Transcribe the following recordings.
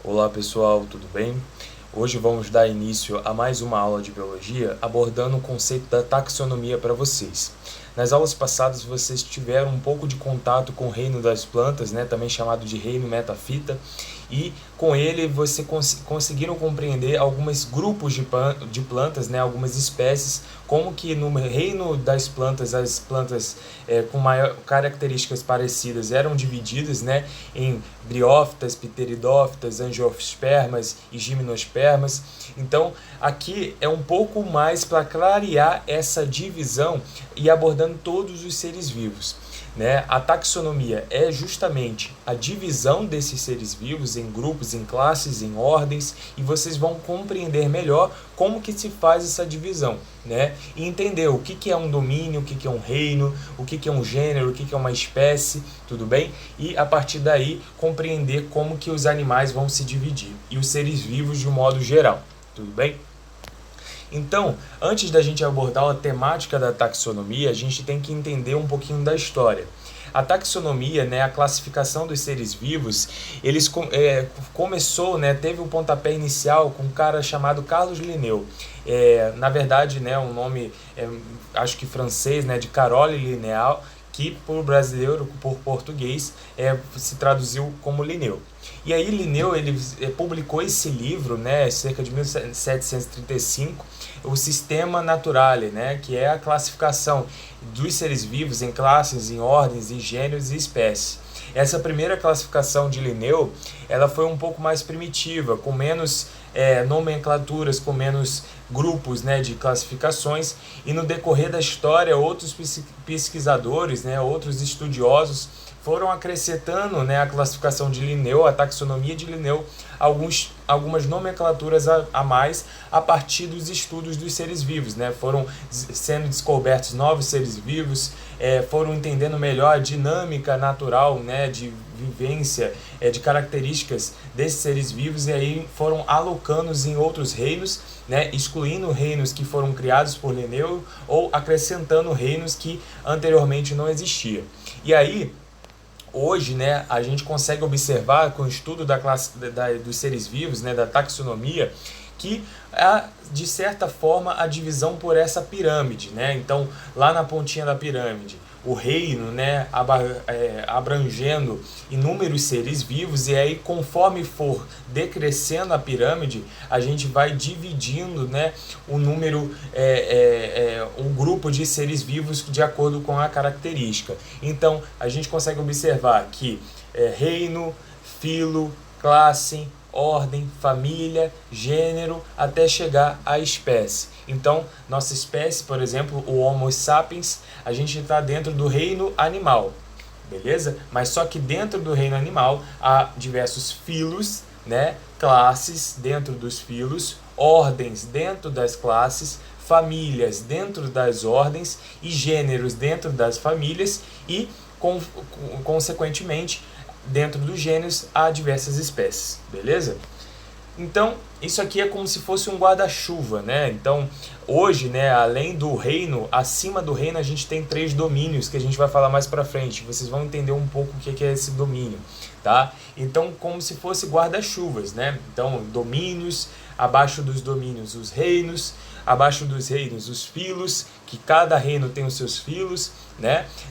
Olá pessoal, tudo bem? Hoje vamos dar início a mais uma aula de biologia abordando o conceito da taxonomia para vocês. Nas aulas passadas vocês tiveram um pouco de contato com o reino das plantas, também chamado de reino metafita, e com ele vocês conseguiram compreender alguns grupos de plantas, algumas espécies, como que no reino das plantas, as plantas com características parecidas eram divididas em briófitas, pteridófitas, angiospermas e gimnospermas. Então aqui é um pouco mais para clarear essa divisão e abordando todos os seres vivos. A taxonomia é justamente a divisão desses seres vivos em grupos, em classes, em ordens, e vocês vão compreender melhor como que se faz essa divisão, e entender o que é um domínio, o que é um reino, o que é um gênero, o que é uma espécie, tudo bem? E a partir daí compreender como que os animais vão se dividir e os seres vivos de um modo geral, tudo bem? Então, antes da gente abordar a temática da taxonomia, a gente tem que entender um pouquinho da história. A taxonomia, a classificação dos seres vivos, teve um pontapé inicial com um cara chamado Carlos Linneu. Na verdade, um nome, acho que francês, de Carole Linneu, que por brasileiro, por português, se traduziu como Linneu. E aí Linneu ele publicou esse livro, cerca de 1735, o Systema Naturale, que é a classificação dos seres vivos em classes, em ordens, em gêneros e espécies. Essa primeira classificação de Linneu, ela foi um pouco mais primitiva, com menos nomenclaturas, com menos grupos de classificações, e no decorrer da história outros pesquisadores, outros estudiosos foram acrescentando a classificação de Linneu, a taxonomia de Linneu, algumas nomenclaturas a mais a partir dos estudos dos seres vivos. Foram sendo descobertos novos seres vivos, foram entendendo melhor a dinâmica natural, de vivência, de características desses seres vivos, e aí foram alocando-os em outros reinos, excluindo reinos que foram criados por Linneu ou acrescentando reinos que anteriormente não existiam. E aí, hoje, a gente consegue observar com o estudo dos seres vivos, da taxonomia, que há, de certa forma, a divisão por essa pirâmide. Então, lá na pontinha da pirâmide, o reino, abrangendo inúmeros seres vivos, e aí conforme for decrescendo a pirâmide, a gente vai dividindo o número, um grupo de seres vivos de acordo com a característica. Então a gente consegue observar que reino, filo, classe, ordem, família, gênero, até chegar à espécie. Então, nossa espécie, por exemplo, o Homo sapiens, a gente está dentro do reino animal, beleza? Mas só que dentro do reino animal há diversos filos, classes dentro dos filos, ordens dentro das classes, famílias dentro das ordens e gêneros dentro das famílias e, consequentemente, dentro dos gêneros há diversas espécies, beleza? Então, isso aqui é como se fosse um guarda-chuva, Então, hoje, além do reino, acima do reino a gente tem 3 domínios que a gente vai falar mais pra frente. Vocês vão entender um pouco o que é esse domínio, tá? Então, como se fosse guarda-chuvas, Então, domínios, abaixo dos domínios os reinos, abaixo dos reinos os filos, que cada reino tem os seus filos,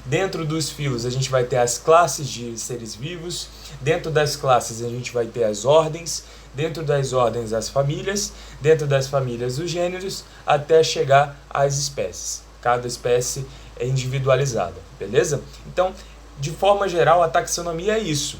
Dentro dos filos a gente vai ter as classes de seres vivos, dentro das classes a gente vai ter as ordens, dentro das ordens as famílias, dentro das famílias os gêneros, até chegar às espécies. Cada espécie é individualizada, beleza? Então, de forma geral, a taxonomia é isso.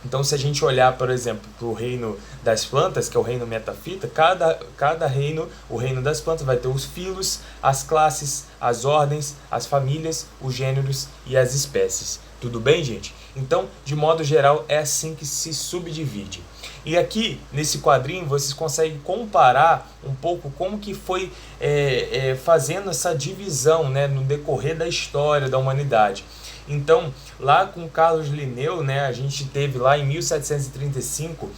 Então, se a gente olhar, por exemplo, para o reino das plantas, que é o reino metafita, cada reino, o reino das plantas, vai ter os filos, as classes, as ordens, as famílias, os gêneros e as espécies. Tudo bem, gente? Então, de modo geral, é assim que se subdivide. E aqui, nesse quadrinho, vocês conseguem comparar um pouco como que foi fazendo essa divisão no decorrer da história da humanidade. Então, lá com Carlos Linneu, a gente teve lá em 1735,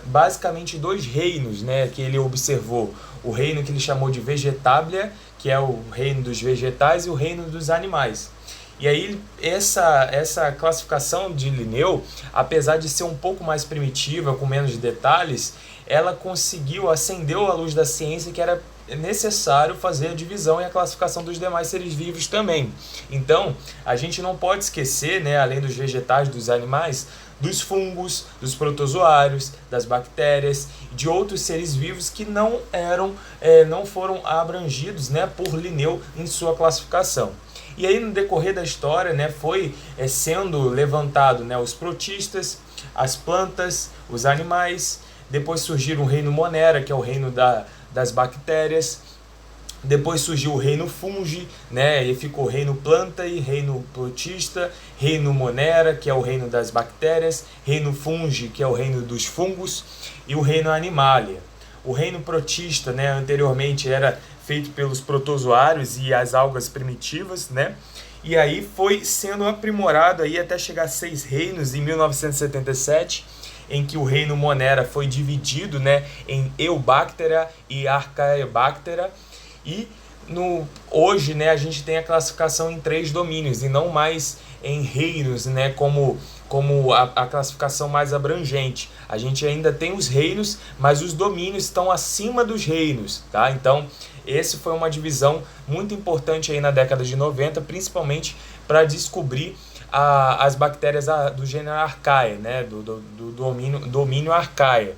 basicamente 2 reinos, que ele observou. O reino que ele chamou de Vegetabilia, que é o reino dos vegetais, e o reino dos animais. E aí essa classificação de Linneu, apesar de ser um pouco mais primitiva, com menos detalhes, ela conseguiu, acendeu a luz da ciência que era necessário fazer a divisão e a classificação dos demais seres vivos também. Então, a gente não pode esquecer, né, além dos vegetais, dos animais, dos fungos, dos protozoários, das bactérias, de outros seres vivos que não foram abrangidos, né, por Linneu em sua classificação. E aí, no decorrer da história, né, foi sendo levantado, né, os protistas, as plantas, os animais. Depois surgiu o reino Monera, que é o reino das bactérias. Depois surgiu o reino Fungi, né, e ficou reino planta e reino protista, reino Monera, que é o reino das bactérias, reino Fungi, que é o reino dos fungos, e o reino Animalia. O reino protista, né, anteriormente era feito pelos protozoários e as algas primitivas, né? E aí foi sendo aprimorado aí até chegar a 6 reinos em 1977, em que o reino Monera foi dividido, né, em Eubactera e Archaebactera. E hoje, né, a gente tem a classificação em 3 domínios e não mais em reinos, né, como a classificação mais abrangente. A gente ainda tem os reinos, mas os domínios estão acima dos reinos, tá? Então, esse foi uma divisão muito importante aí na década de 90, principalmente para descobrir as bactérias do gênero Archaea, né, do domínio Archaea.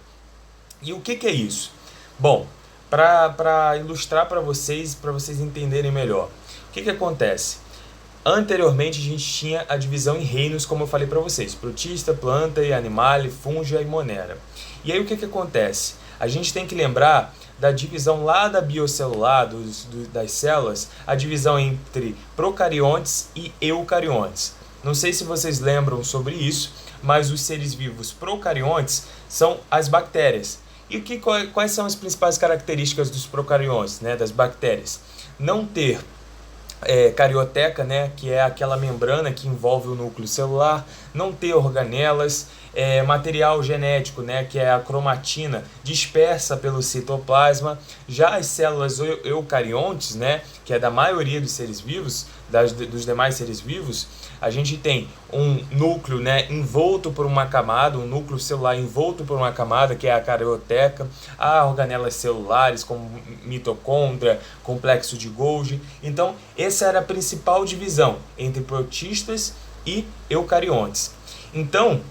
E o que é isso? Bom, para ilustrar para vocês entenderem melhor, o que acontece? Anteriormente a gente tinha a divisão em reinos, como eu falei para vocês, protista, planta e animale, fungi e monera. E aí o que acontece? A gente tem que lembrar da divisão lá da biocelular, das células, a divisão entre procariontes e eucariontes. Não sei se vocês lembram sobre isso, mas os seres vivos procariontes são as bactérias. E quais são as principais características dos procariontes, né, das bactérias? Não ter carioteca, né, que é aquela membrana que envolve o núcleo celular, não ter organelas, material genético, né, que é a cromatina dispersa pelo citoplasma. Já as células eucariontes, né, que é da maioria dos seres vivos, dos demais seres vivos, a gente tem um núcleo, né, envolto por uma camada, um núcleo celular envolto por uma camada, que é a carioteca, há organelas celulares como mitocôndria, complexo de Golgi. Então, essa era a principal divisão entre protistas e eucariontes. Então,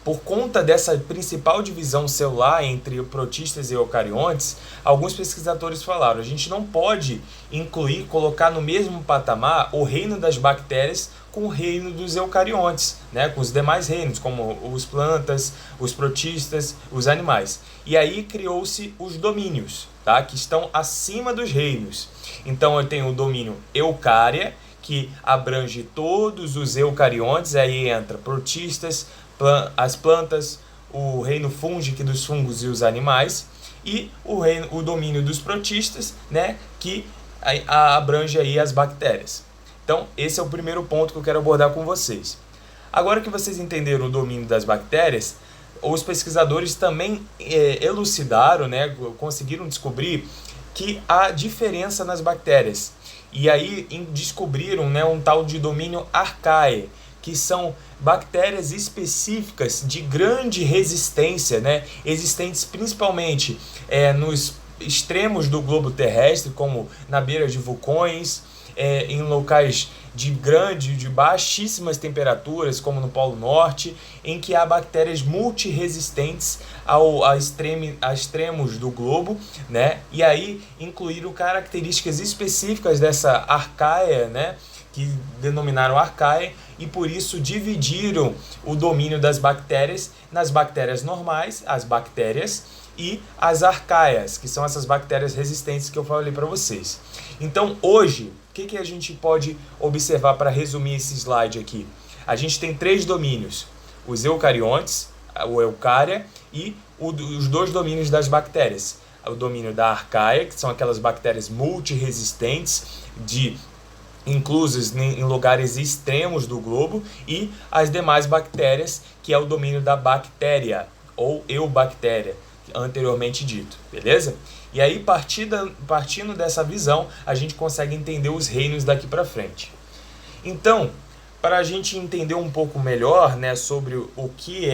por conta dessa principal divisão celular entre protistas e eucariontes, alguns pesquisadores falaram: a gente não pode colocar no mesmo patamar o reino das bactérias com o reino dos eucariontes, né, com os demais reinos, como os plantas, os protistas, os animais. E aí criou-se os domínios, tá, que estão acima dos reinos. Então eu tenho o domínio Eucária, que abrange todos os eucariontes, aí entra protistas, as plantas, o reino fúngico dos fungos e os animais, e o domínio dos protistas, né, que abrange aí as bactérias. Então, esse é o primeiro ponto que eu quero abordar com vocês. Agora que vocês entenderam o domínio das bactérias, os pesquisadores também elucidaram, né, conseguiram descobrir que há diferença nas bactérias. E aí descobriram, né, um tal de domínio Archaea, que são bactérias específicas de grande resistência, né, existentes principalmente nos extremos do globo terrestre, como na beira de vulcões, em locais de baixíssimas temperaturas, como no Polo Norte, em que há bactérias multiresistentes a extremos do globo, né? E aí incluíram características específicas dessa Archaea, né, que denominaram Archaea, e por isso dividiram o domínio das bactérias nas bactérias normais, as bactérias, e as arcaias, que são essas bactérias resistentes que eu falei para vocês. Então, hoje, o que a gente pode observar para resumir esse slide aqui? A gente tem 3 domínios: os eucariontes, o Eucária, e os 2 domínios das bactérias. O domínio da Archaea, que são aquelas bactérias multiresistentes, inclusas em lugares extremos do globo, e as demais bactérias, que é o domínio da bactéria, ou eubactéria, anteriormente dito, beleza? E aí, partindo dessa visão, a gente consegue entender os reinos daqui para frente. Então, para a gente entender um pouco melhor, né, sobre o que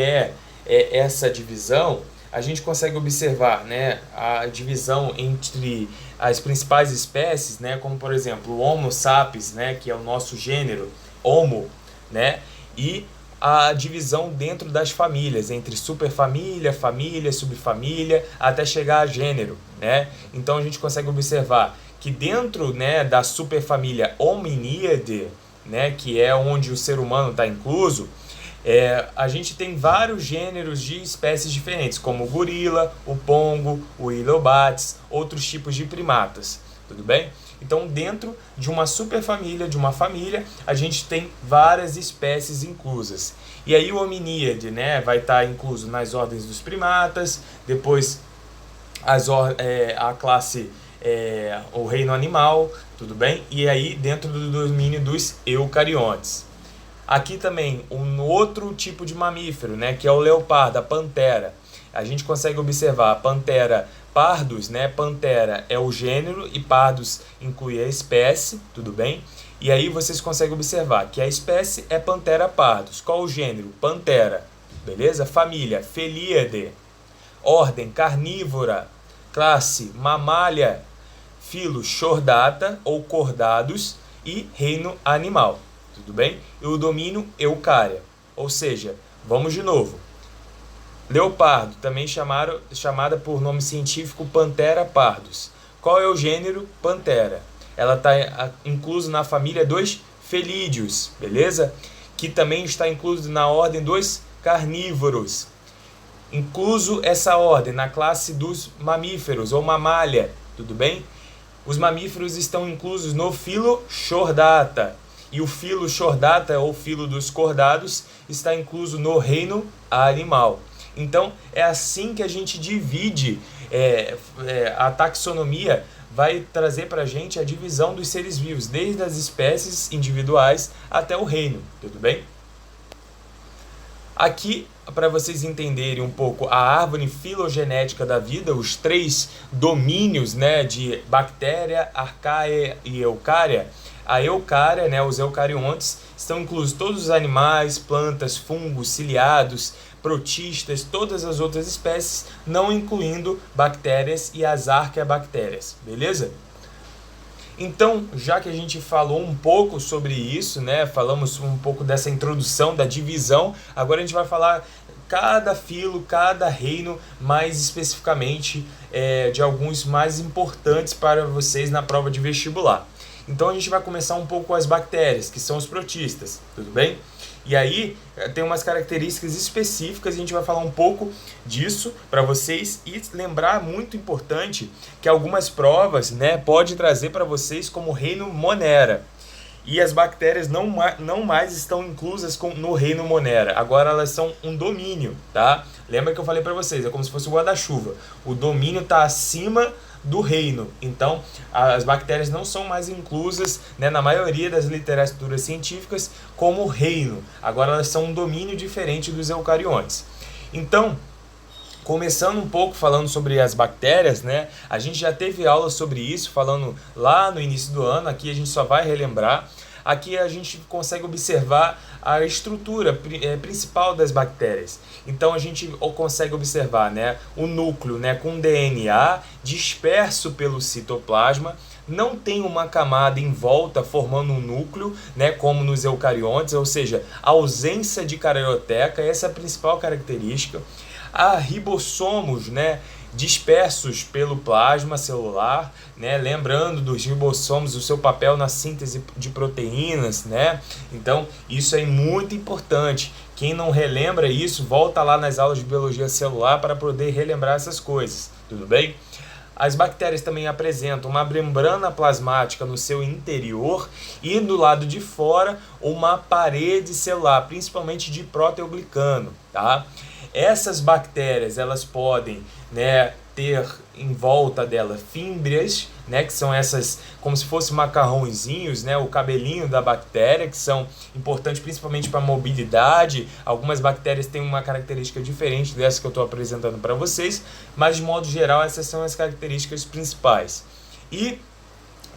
essa divisão, a gente consegue observar, né, a divisão entre as principais espécies, né, como por exemplo o Homo sapiens, né, que é o nosso gênero Homo, né, e a divisão dentro das famílias, entre superfamília, família, subfamília, até chegar a gênero, né? Então a gente consegue observar que dentro, né, da superfamília Hominidae, né, que é onde o ser humano está incluso, a gente tem vários gêneros de espécies diferentes, como o gorila, o pongo, o ilobates, outros tipos de primatas, tudo bem? Então, dentro de uma superfamília, de uma família, a gente tem várias espécies inclusas. E aí o hominídeo, né, vai estar incluso nas ordens dos primatas, depois a classe, o reino animal, tudo bem? E aí dentro do domínio dos eucariontes. Aqui também um outro tipo de mamífero, né, que é o leopardo, a pantera. A gente consegue observar a pantera pardus, né? Pantera é o gênero e pardus inclui a espécie, tudo bem? E aí vocês conseguem observar que a espécie é Panthera pardus. Qual o gênero? Pantera, beleza? Família, Felidae. Ordem, carnívora. Classe, mamália. Filo, Chordata ou Cordados. E reino animal, tudo bem? E o domínio, Eucária. Ou seja, vamos de novo. Leopardo, também chamada por nome científico Panthera pardus. Qual é o gênero? Pantera. Ela está inclusa na família dos felídeos, beleza? Que também está incluso na ordem dos carnívoros. Incluso essa ordem na classe dos mamíferos ou mamália, tudo bem? Os mamíferos estão inclusos no filo Chordata. E o filo Chordata, ou filo dos cordados, está incluso no reino animal. Então, é assim que a gente divide, a taxonomia vai trazer para a gente a divisão dos seres vivos, desde as espécies individuais até o reino, tudo bem? Aqui, para vocês entenderem um pouco a árvore filogenética da vida, os 3 domínios, né, de bactéria, arcaia e eucária. A eucária, né, os eucariontes, estão inclusos todos os animais, plantas, fungos, ciliados, protistas, todas as outras espécies, não incluindo bactérias e as arqueabactérias, beleza? Então, já que a gente falou um pouco sobre isso, né, falamos um pouco dessa introdução da divisão, agora a gente vai falar cada filo, cada reino, mais especificamente de alguns mais importantes para vocês na prova de vestibular. Então a gente vai começar um pouco com as bactérias, que são os protistas, tudo bem? E aí tem umas características específicas, a gente vai falar um pouco disso para vocês e lembrar, muito importante, que algumas provas, né, pode trazer para vocês como reino Monera. E as bactérias não mais estão inclusas no reino Monera, agora elas são um domínio, tá? Lembra que eu falei para vocês, é como se fosse o guarda-chuva. O domínio está acima do reino. Então, as bactérias não são mais inclusas, né, na maioria das literaturas científicas como reino. Agora elas são um domínio diferente dos eucariontes. Então, começando um pouco falando sobre as bactérias, né, a gente já teve aula sobre isso, falando lá no início do ano, aqui a gente só vai relembrar. Aqui a gente consegue observar a estrutura principal das bactérias. Então a gente consegue observar, né, o núcleo, né, com DNA disperso pelo citoplasma, não tem uma camada em volta formando um núcleo, né, como nos eucariontes, ou seja, ausência de carioteca, essa é a principal característica. Há ribossomos, né, dispersos pelo plasma celular, né, lembrando dos ribossomos, o seu papel na síntese de proteínas, né? Então, isso é muito importante. Quem não relembra isso, volta lá nas aulas de biologia celular para poder relembrar essas coisas, tudo bem? As bactérias também apresentam uma membrana plasmática no seu interior e do lado de fora uma parede celular, principalmente de proteoglicano, tá? Essas bactérias, elas podem, né, ter em volta dela fímbrias, né, que são essas como se fossem macarrãozinhos, né, o cabelinho da bactéria, que são importantes principalmente para a mobilidade. Algumas bactérias têm uma característica diferente dessa que eu estou apresentando para vocês, mas de modo geral essas são as características principais. E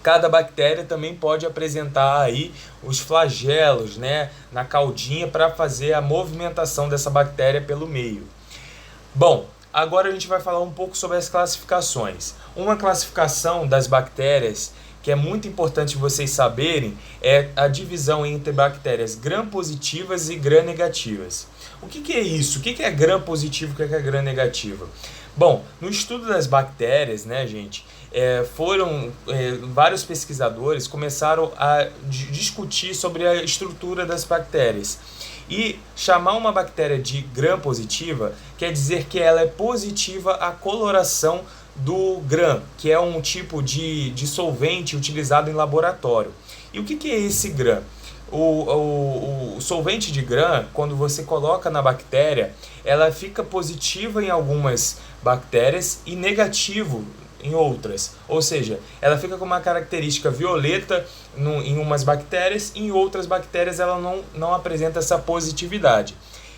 cada bactéria também pode apresentar aí os flagelos, né, na caudinha para fazer a movimentação dessa bactéria pelo meio. Bom, agora a gente vai falar um pouco sobre as classificações. Uma classificação das bactérias que é muito importante vocês saberem é a divisão entre bactérias gram-positivas e gram-negativas. O que é isso? O que é gram-positivo e o que é gram-negativa? Bom, no estudo das bactérias, né, gente, vários pesquisadores começaram a discutir sobre a estrutura das bactérias. E chamar uma bactéria de gram-positiva quer dizer que ela é positiva à coloração do gram, que é um tipo de solvente utilizado em laboratório. E o que é esse gram? O solvente de gram, quando você coloca na bactéria, ela fica positiva em algumas bactérias e negativo em outras. Ou seja, ela fica com uma característica violeta em umas bactérias e em outras bactérias ela não apresenta essa positividade.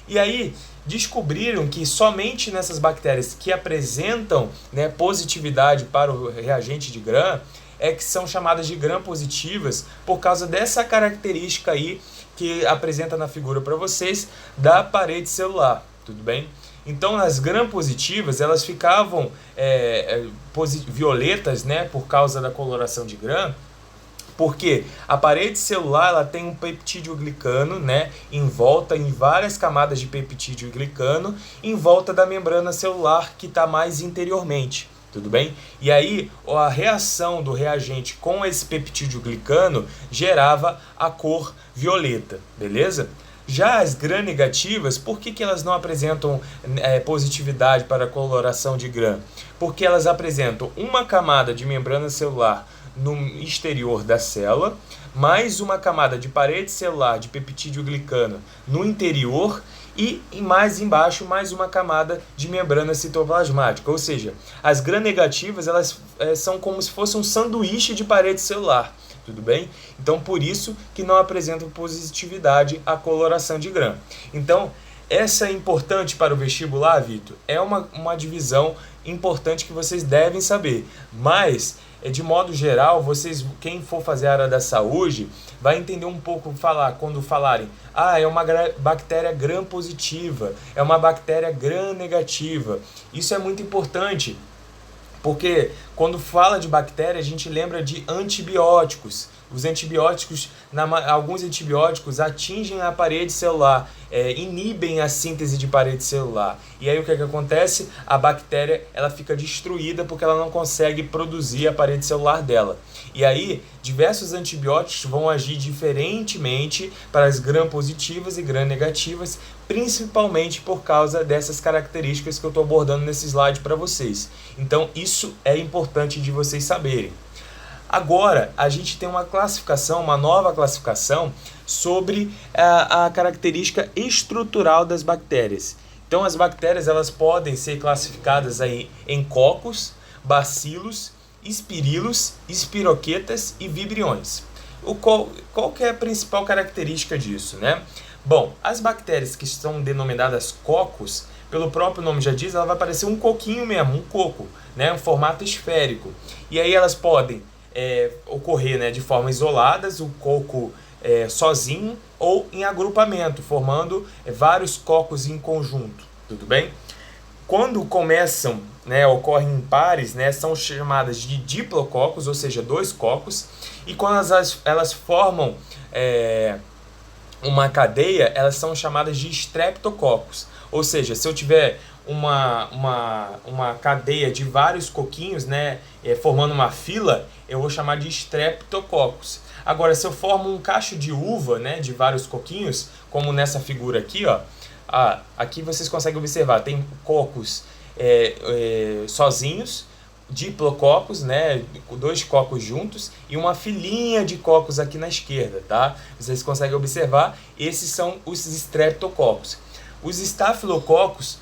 E aí descobriram que somente nessas bactérias que apresentam, né, positividade para o reagente de gram é que são chamadas de gram-positivas por causa dessa característica aí que apresenta na figura para vocês da parede celular, tudo bem? Então as gram-positivas elas ficavam violetas, né, por causa da coloração de gram, porque a parede celular ela tem um peptídeo-glicano, né, em várias camadas de peptídeo-glicano, em volta da membrana celular que está mais interiormente. Tudo bem? E aí a reação do reagente com esse peptídeo-glicano gerava a cor violeta, beleza? Já as gram-negativas, por que elas não apresentam positividade para a coloração de gram? Porque elas apresentam uma camada de membrana celular no exterior da célula, mais uma camada de parede celular de peptídeo-glicano no interior e mais embaixo mais uma camada de membrana citoplasmática. Ou seja, as gram-negativas elas são como se fosse um sanduíche de parede celular. Tudo bem? Então, por isso que não apresentam positividade à coloração de gram. Então, essa é importante para o vestibular, Vitor? É uma divisão importante que vocês devem saber. Mas, de modo geral, quem for fazer a área da saúde vai entender um pouco quando falarem é uma bactéria gram-positiva, é uma bactéria gram-negativa. Isso é muito importante. Porque quando fala de bactéria, a gente lembra de antibióticos. Os antibióticos, alguns antibióticos atingem a parede celular, inibem a síntese de parede celular. E aí o que acontece? A bactéria ela fica destruída porque ela não consegue produzir a parede celular dela. E aí diversos antibióticos vão agir diferentemente para as gram-positivas e gram-negativas, principalmente por causa dessas características que eu estou abordando nesse slide para vocês. Então isso é importante de vocês saberem. Agora, a gente tem uma nova classificação sobre a característica estrutural das bactérias. Então, as bactérias elas podem ser classificadas aí em cocos, bacilos, espirilos, espiroquetas e vibriões. Qual que é a principal característica disso, né? Bom, as bactérias que são denominadas cocos, pelo próprio nome já diz, ela vai parecer um coquinho mesmo, um coco, né? Um formato esférico. E aí elas podem ocorrer, né, de forma isoladas, o coco sozinho ou em agrupamento, formando vários cocos em conjunto, tudo bem? Quando começam, né, ocorrem em pares, né, são chamadas de diplococos, ou seja, 2 cocos, e quando elas formam uma cadeia, elas são chamadas de streptococos, ou seja, se eu tiver uma cadeia de vários coquinhos, né, formando uma fila, eu vou chamar de streptococos. Agora, se eu formo um cacho de uva, né, de vários coquinhos, como nessa figura aqui, ó, aqui vocês conseguem observar, tem cocos sozinhos, diplococos, né, 2 cocos juntos e uma filinha de cocos aqui na esquerda, tá? Vocês conseguem observar, esses são os streptococos. Os estafilococos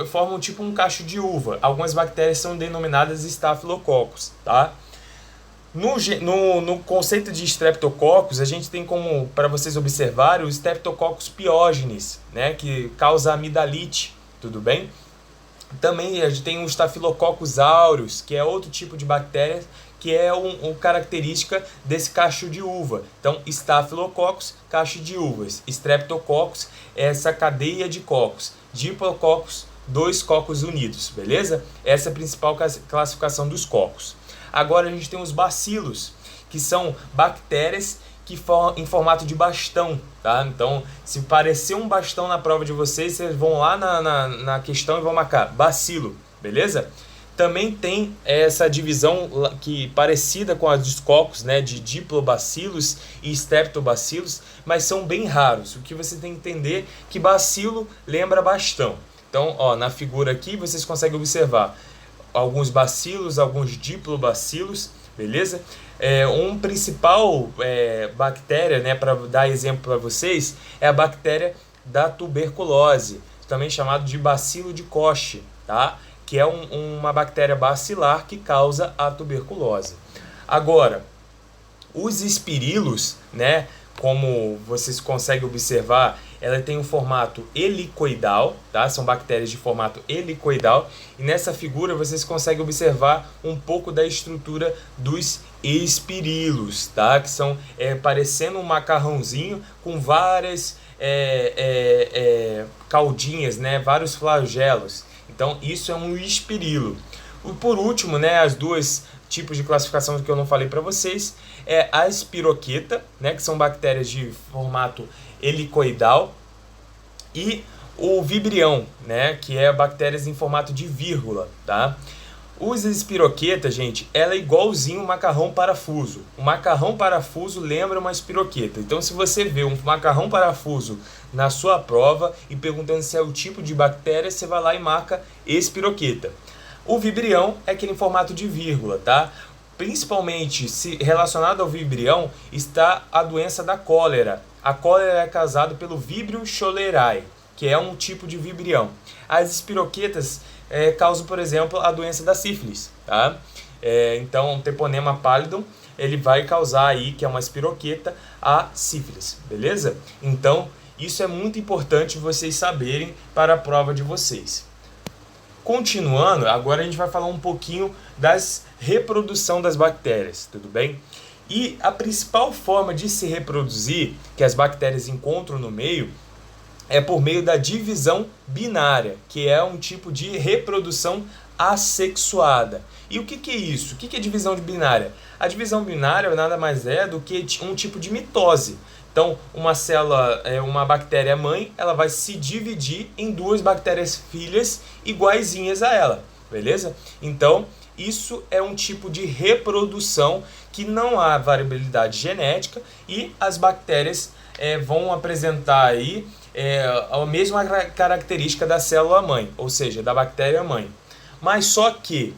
formam tipo um cacho de uva. Algumas bactérias são denominadas estafilococos, tá? No conceito de streptococos, a gente tem como, para vocês observarem, os streptococcus piógenes, né, que causa amidalite, tudo bem? Também a gente tem o Staphylococcus aureus, que é outro tipo de bactéria, que é uma característica desse cacho de uva. Então, Staphylococcus, cacho de uvas. Streptococcus, essa cadeia de cocos. Diplococcus, 2 cocos unidos, beleza? Essa é a principal classificação dos cocos. Agora a gente tem os bacilos, que são bactérias que em formato de bastão, tá? Então, se parecer um bastão na prova de vocês, vocês vão lá na questão e vão marcar bacilo, beleza? Também tem essa divisão que parecida com a dos cocos, né, de diplobacilos e streptobacilos, mas são bem raros. O que você tem que entender é que bacilo lembra bastão. Então, ó, na figura aqui vocês conseguem observar alguns bacilos, alguns diplobacilos, beleza? Um principal bactéria, né, para dar exemplo para vocês, é a bactéria da tuberculose, também chamado de bacilo de Koch, tá? Que é uma bactéria bacilar que causa a tuberculose. Agora, os espirilos, né, como vocês conseguem observar, ela tem um formato helicoidal, tá? São bactérias de formato helicoidal. E nessa figura vocês conseguem observar um pouco da estrutura dos espirilos, tá? Que são parecendo um macarrãozinho com várias caudinhas, né? Vários flagelos. Então isso é um espirilo. Por último, né, as duas tipos de classificação que eu não falei para vocês é a espiroqueta, né, que são bactérias de formato helicoidal, e o vibrião, né, que é bactérias em formato de vírgula, tá? Os espiroquetas, gente, ela é igualzinho um macarrão parafuso. O macarrão parafuso lembra uma espiroqueta. Então, se você vê um macarrão parafuso na sua prova e perguntando se é o tipo de bactéria, você vai lá e marca espiroqueta. O vibrião é aquele em formato de vírgula, tá? Principalmente relacionado ao vibrião está a doença da cólera. A cólera é causada pelo Vibrio cholerae, que é um tipo de vibrião. As espiroquetas causam, por exemplo, a doença da sífilis, tá? Então, o Treponema pallidum, ele vai causar aí, que é uma espiroqueta, a sífilis, beleza? Então, isso é muito importante vocês saberem para a prova de vocês. Continuando, agora a gente vai falar um pouquinho das reprodução das bactérias, tudo bem? E a principal forma de se reproduzir que as bactérias encontram no meio é por meio da divisão binária, que é um tipo de reprodução assexuada. E o que é isso? O que é divisão binária? A divisão binária nada mais é do que um tipo de mitose. Então, uma célula, uma bactéria mãe, ela vai se dividir em duas bactérias filhas iguaizinhas a ela, beleza? Então, isso é um tipo de reprodução que não há variabilidade genética e as bactérias vão apresentar aí a mesma característica da célula mãe, ou seja, da bactéria mãe. Mas só que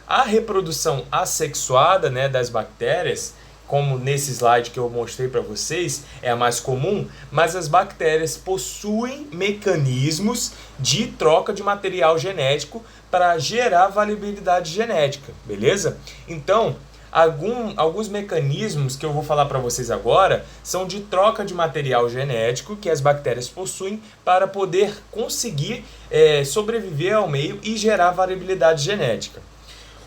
a reprodução assexuada, né, das bactérias, como nesse slide que eu mostrei para vocês, é a mais comum, mas as bactérias possuem mecanismos de troca de material genético para gerar variabilidade genética, beleza? Então, alguns mecanismos que eu vou falar para vocês agora são de troca de material genético que as bactérias possuem para poder conseguir sobreviver ao meio e gerar variabilidade genética.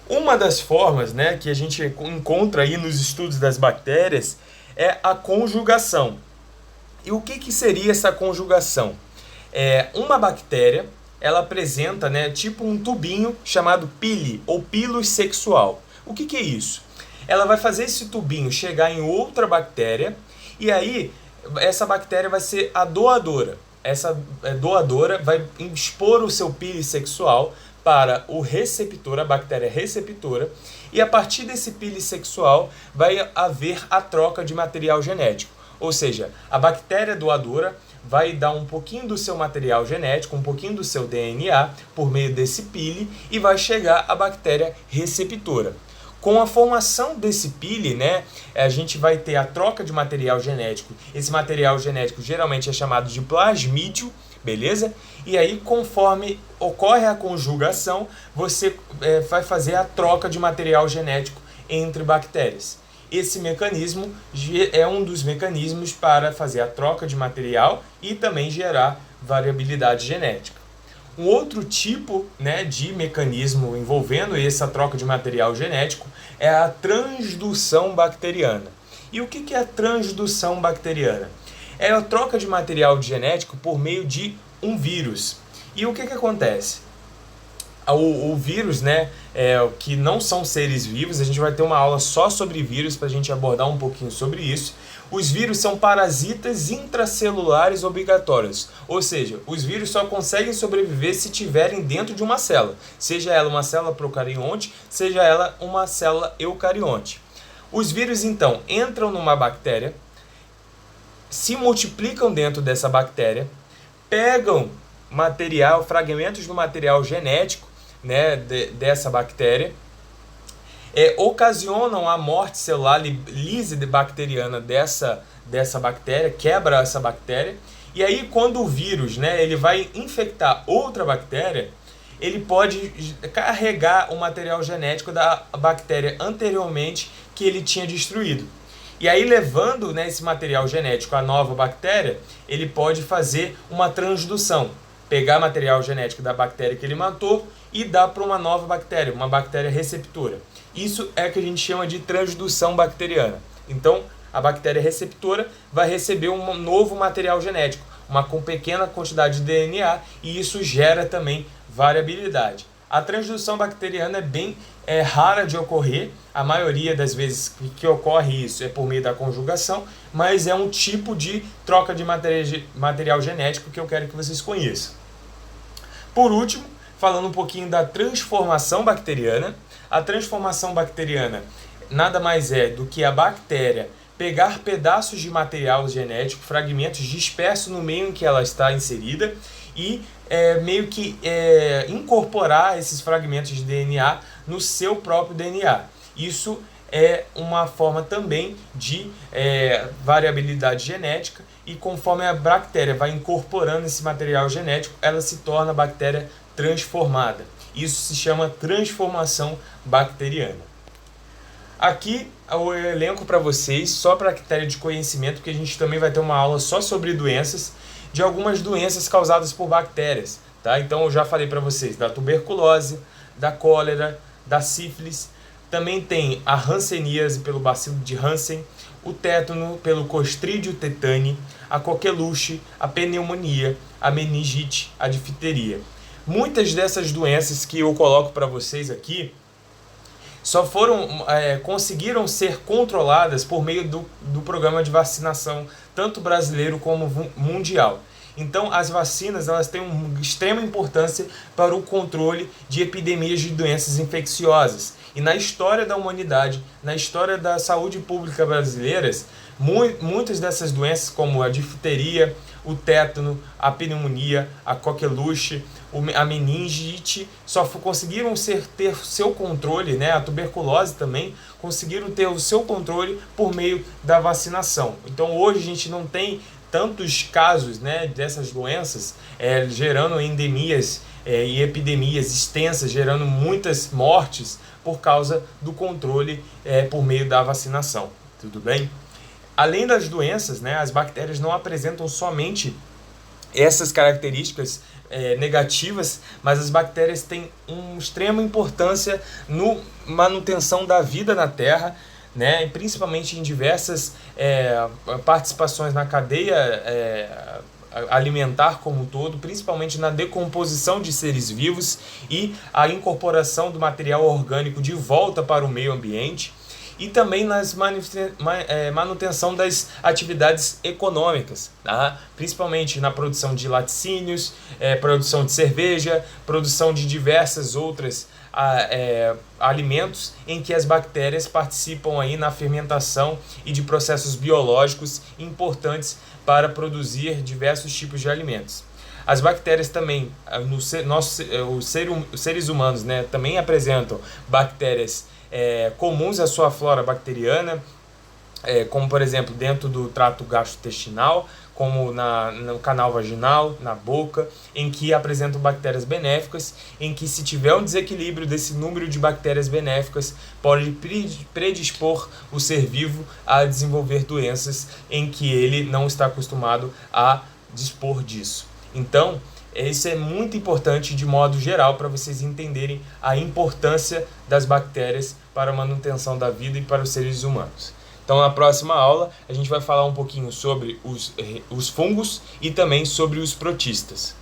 Uma das formas, né, que a gente encontra aí nos estudos das bactérias é a conjugação. E o que seria essa conjugação? Uma bactéria, ela apresenta, né, tipo um tubinho chamado pili ou pilus sexual. O que é isso? Ela vai fazer esse tubinho chegar em outra bactéria e aí essa bactéria vai ser a doadora. Essa doadora vai expor o seu pili sexual para o receptor, a bactéria receptora, e a partir desse pili sexual vai haver a troca de material genético. Ou seja, a bactéria doadora vai dar um pouquinho do seu material genético, um pouquinho do seu DNA por meio desse pili e vai chegar à bactéria receptora. Com a formação desse pili, né, a gente vai ter a troca de material genético. Esse material genético geralmente é chamado de plasmídio, beleza? E aí, conforme ocorre a conjugação, você vai fazer a troca de material genético entre bactérias. Esse mecanismo é um dos mecanismos para fazer a troca de material e também gerar variabilidade genética. Um outro tipo, né, de mecanismo envolvendo essa troca de material genético é a transdução bacteriana. E o que é a transdução bacteriana? É a troca de material genético por meio de um vírus. E o que acontece? O vírus, né, que não são seres vivos, a gente vai ter uma aula só sobre vírus para a gente abordar um pouquinho sobre isso. Os vírus são parasitas intracelulares obrigatórios, ou seja, os vírus só conseguem sobreviver se estiverem dentro de uma célula, seja ela uma célula procarionte, seja ela uma célula eucarionte. Os vírus então entram numa bactéria, se multiplicam dentro dessa bactéria, pegam material, fragmentos do material genético, né, dessa bactéria, ocasionam a morte celular lise bacteriana dessa bactéria, quebra essa bactéria, e aí quando o vírus, né, ele vai infectar outra bactéria, ele pode carregar o material genético da bactéria anteriormente que ele tinha destruído. E aí, levando, né, esse material genético à nova bactéria, ele pode fazer uma transdução, pegar material genético da bactéria que ele matou e dar para uma nova bactéria, uma bactéria receptora. Isso é que a gente chama de transdução bacteriana. Então, a bactéria receptora vai receber um novo material genético, com pequena quantidade de DNA, e isso gera também variabilidade. A transdução bacteriana é bem rara de ocorrer, a maioria das vezes que ocorre isso é por meio da conjugação, mas é um tipo de troca de material genético que eu quero que vocês conheçam. Por último, falando um pouquinho da transformação bacteriana. A transformação bacteriana nada mais é do que a bactéria pegar pedaços de material genético, fragmentos dispersos no meio em que ela está inserida e meio que incorporar esses fragmentos de DNA no seu próprio DNA. Isso é uma forma também de variabilidade genética, e conforme a bactéria vai incorporando esse material genético, ela se torna bactéria transformada. Isso se chama transformação bacteriana. Aqui o elenco para vocês, só para critério de conhecimento, porque a gente também vai ter uma aula só sobre doenças, de algumas doenças causadas por bactérias. Tá? Então eu já falei para vocês da tuberculose, da cólera, da sífilis. Também tem a hanseníase pelo bacilo de Hansen, o tétano pelo Clostridium tetani, a coqueluche, a pneumonia, a meningite, a difteria. Muitas dessas doenças que eu coloco para vocês aqui só conseguiram ser controladas por meio do programa de vacinação, tanto brasileiro como mundial. Então, as vacinas elas têm uma extrema importância para o controle de epidemias de doenças infecciosas. E na história da humanidade, na história da saúde pública brasileira, muitas dessas doenças, como a difteria, o tétano, a pneumonia, a coqueluche, a meningite, só conseguiram ter seu controle, né? A tuberculose também, conseguiram ter o seu controle por meio da vacinação. Então hoje a gente não tem tantos casos, né, dessas doenças gerando endemias e epidemias extensas, gerando muitas mortes por causa do controle por meio da vacinação. Tudo bem? Além das doenças, né, as bactérias não apresentam somente essas características negativas, mas as bactérias têm uma extrema importância na manutenção da vida na Terra, né, principalmente em diversas participações na cadeia alimentar como um todo, principalmente na decomposição de seres vivos e a incorporação do material orgânico de volta para o meio ambiente, e também nas manutenção das atividades econômicas, tá? Principalmente na produção de laticínios, produção de cerveja, produção de diversas outras alimentos em que as bactérias participam aí na fermentação e de processos biológicos importantes para produzir diversos tipos de alimentos. As bactérias também, os seres humanos, né, também apresentam bactérias comuns à sua flora bacteriana, como por exemplo dentro do trato gastrointestinal, como no canal vaginal, na boca, em que apresentam bactérias benéficas, em que se tiver um desequilíbrio desse número de bactérias benéficas, pode predispor o ser vivo a desenvolver doenças em que ele não está acostumado a dispor disso. Então, Isso é muito importante de modo geral para vocês entenderem a importância das bactérias para a manutenção da vida e para os seres humanos. Então, na próxima aula, a gente vai falar um pouquinho sobre os fungos e também sobre os protistas.